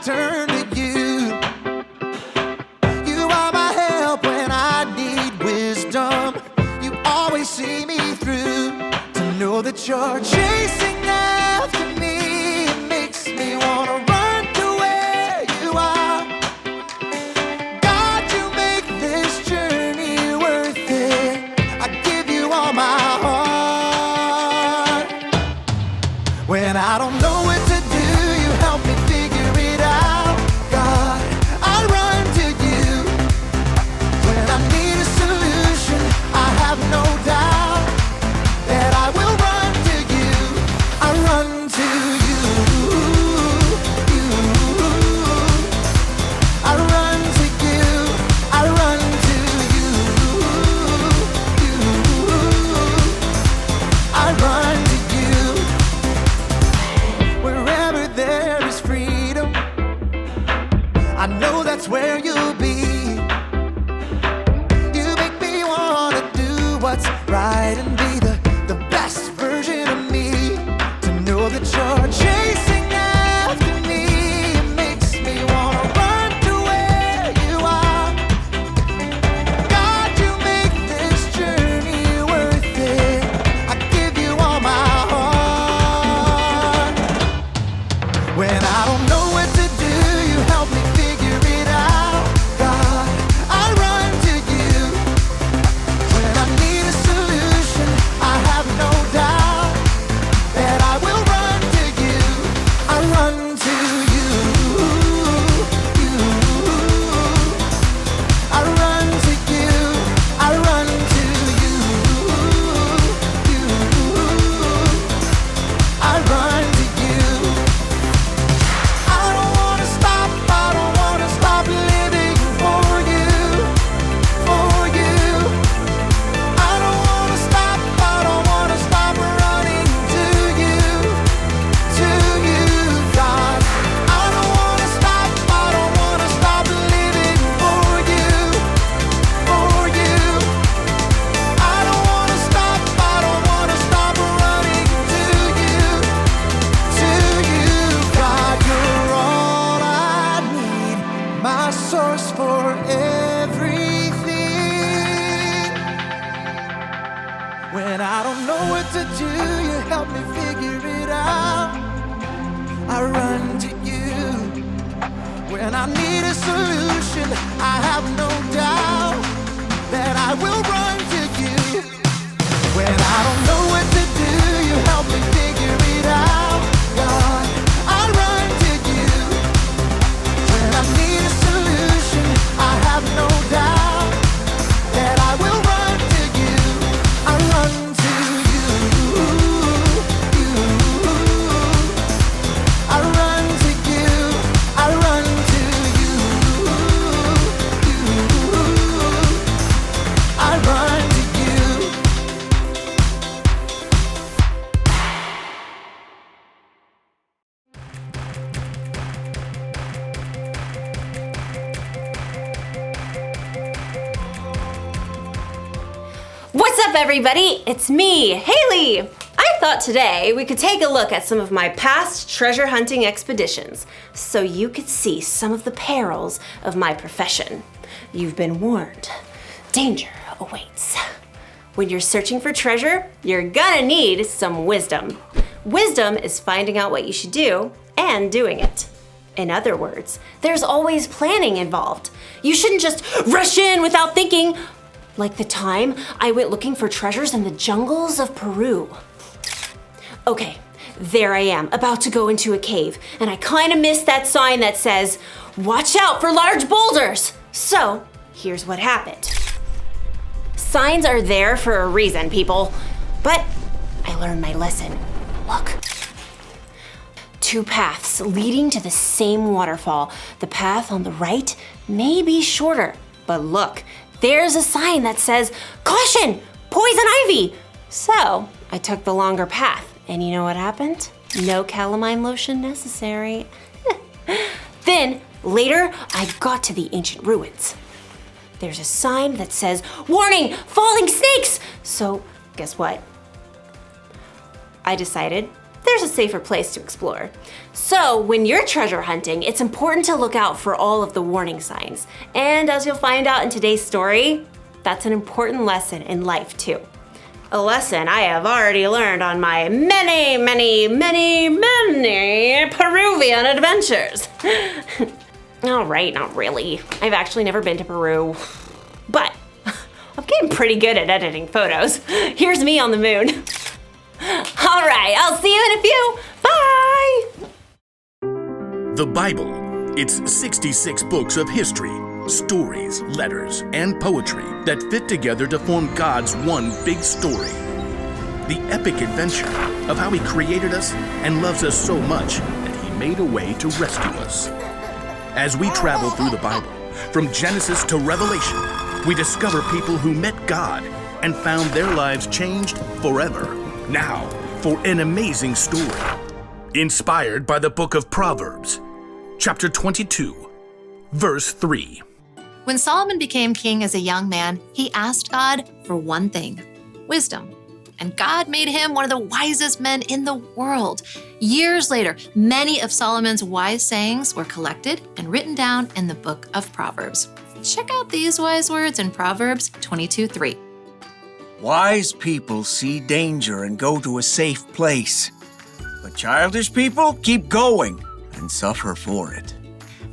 turn to you. You are my help when I need wisdom. You always see me through. To know that you're chasing after me, it makes me wanna run to where you are. God, you make this journey worth it. I give you all my heart. When I don't know what to do, you help me figure it out. God, I run to you. When I need a solution, I have no doubt that I will run to you. I run to you. I run to you. I run to you. I run to you. Wherever there is freedom, I know that's where you'll be. You make me wanna do what's right and be the best version of me. To know that you're chasing after me, it makes me wanna run to where you are. God, you make this journey worth it. I give you all my heart. When I don't know what to do, you help me figure it out. God, I run to you. When I need a solution, I have no doubt that I will run to you. I run to you. I run to you. I run to you. I run to you. I don't wanna stop. I don't wanna stop living for you. For you. I don't wanna stop. I don't wanna stop running to you. To you, God. I don't wanna stop. I don't wanna stop living for you. For you. I don't wanna stop. I don't wanna stop running to you. To you, God. You're all I need. My source for everything. When I don't know what to do, you help me figure it out. I run to you. When I need a solution, I have no doubt that I will run to you. When I don't know what to do, you help me figure it out. God, I run to you. When I need a solution, I have no doubt that I will run to you. I run to you. I run to you. I run to you. I run to you. What's up, everybody? It's me, Haley. I thought today we could take a look at some of my past treasure hunting expeditions so you could see some of the perils of my profession. You've been warned. Danger awaits. When you're searching for treasure, you're gonna need some wisdom. Wisdom is finding out what you should do and doing it. In other words, there's always planning involved. You shouldn't just rush in without thinking, like the time I went looking for treasures in the jungles of Peru. Okay, there I am, about to go into a cave, and I kind of missed that sign that says, "Watch out for large boulders." So, here's what happened. Signs are there for a reason, people. But I learned my lesson. Look. Two paths leading to the same waterfall. The path on the right may be shorter, but look, there's a sign that says, "Caution, poison ivy." So I took the longer path, and you know what happened? No calamine lotion necessary. Then later, I got to the ancient ruins. There's a sign that says, "Warning, falling snakes!" So guess what? I decided there's a safer place to explore. So when you're treasure hunting, it's important to look out for all of the warning signs. And as you'll find out in today's story, that's an important lesson in life too. A lesson I have already learned on my many Peruvian adventures. All right, not really. I've actually never been to Peru, but I'm getting pretty good at editing photos. Here's me on the moon. All right, I'll see you in a few. Bye! The Bible. It's 66 books of history, stories, letters, and poetry that fit together to form God's one big story. The epic adventure of how He created us and loves us so much that He made a way to rescue us. As we travel through the Bible, from Genesis to Revelation, we discover people who met God and found their lives changed forever. Now, for an amazing story, inspired by the book of Proverbs, chapter 22, verse 3. When Solomon became king as a young man, he asked God for one thing: wisdom. And God made him one of the wisest men in the world. Years later, many of Solomon's wise sayings were collected and written down in the book of Proverbs. Check out these wise words in Proverbs 22:3. Wise people see danger and go to a safe place, but childish people keep going and suffer for it.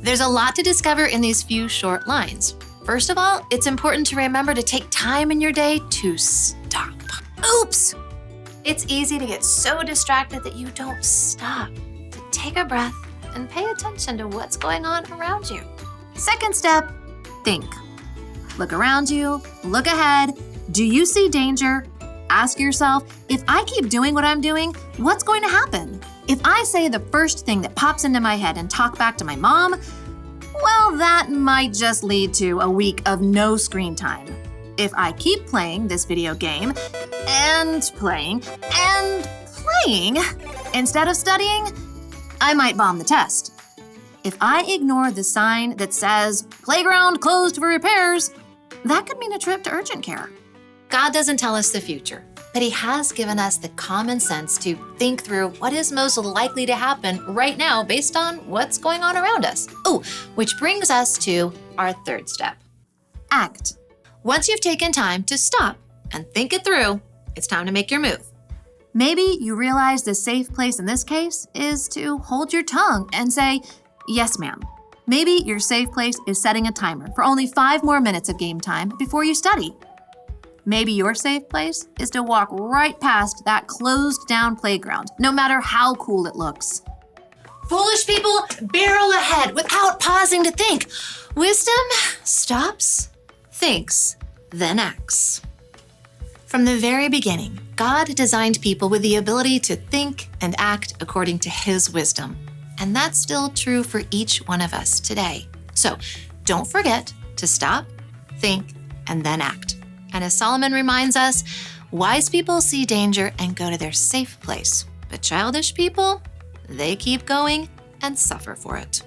There's a lot to discover in these few short lines. First of all, it's important to remember to take time in your day to stop. Oops! It's easy to get so distracted that you don't stop to take a breath and pay attention to what's going on around you. Second step, think. Look around you, look ahead. Do you see danger? Ask yourself, if I keep doing what I'm doing, what's going to happen? If I say the first thing that pops into my head and talk back to my mom, well, that might just lead to a week of no screen time. If I keep playing this video game and playing instead of studying, I might bomb the test. If I ignore the sign that says playground closed for repairs, that could mean a trip to urgent care. God doesn't tell us the future, but He has given us the common sense to think through what is most likely to happen right now based on what's going on around us. Oh, which brings us to our third step. Act. Once you've taken time to stop and think it through, it's time to make your move. Maybe you realize the safe place in this case is to hold your tongue and say, "Yes, ma'am." Maybe your safe place is setting a timer for only 5 more minutes of game time before you study. Maybe your safe place is to walk right past that closed down playground, no matter how cool it looks. Foolish people barrel ahead without pausing to think. Wisdom stops, thinks, then acts. From the very beginning, God designed people with the ability to think and act according to His wisdom. And that's still true for each one of us today. So don't forget to stop, think, and then act. And as Solomon reminds us, wise people see danger and go to their safe place. But childish people, they keep going and suffer for it.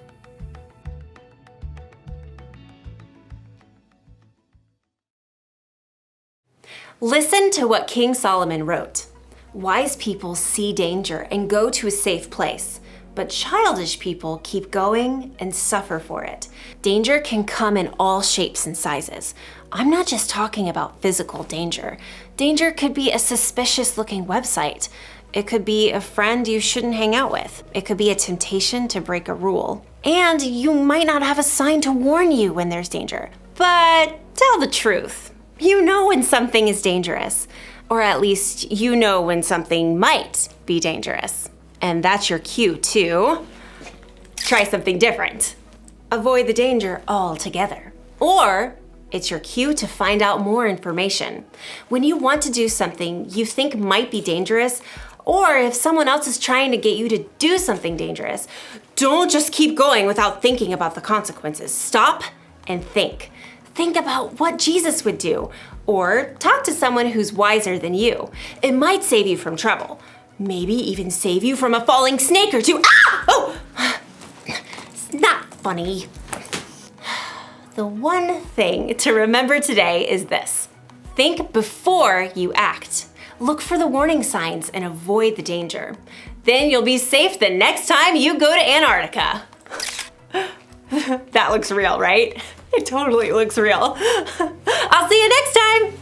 Listen to what King Solomon wrote. Wise people see danger and go to a safe place, but childish people keep going and suffer for it. Danger can come in all shapes and sizes. I'm not just talking about physical danger. Danger could be a suspicious-looking website. It could be a friend you shouldn't hang out with. It could be a temptation to break a rule. And you might not have a sign to warn you when there's danger. But tell the truth. You know when something is dangerous. Or at least you know when something might be dangerous. And that's your cue to try something different. Avoid the danger altogether. Or it's your cue to find out more information. When you want to do something you think might be dangerous, or if someone else is trying to get you to do something dangerous, don't just keep going without thinking about the consequences. Stop and think. Think about what Jesus would do, or talk to someone who's wiser than you. It might save you from trouble. Maybe even save you from a falling snake or two. Ah! Oh! It's not funny. The one thing to remember today is this. Think before you act. Look for the warning signs and avoid the danger. Then you'll be safe the next time you go to Antarctica. That looks real, right? It totally looks real. I'll see you next time.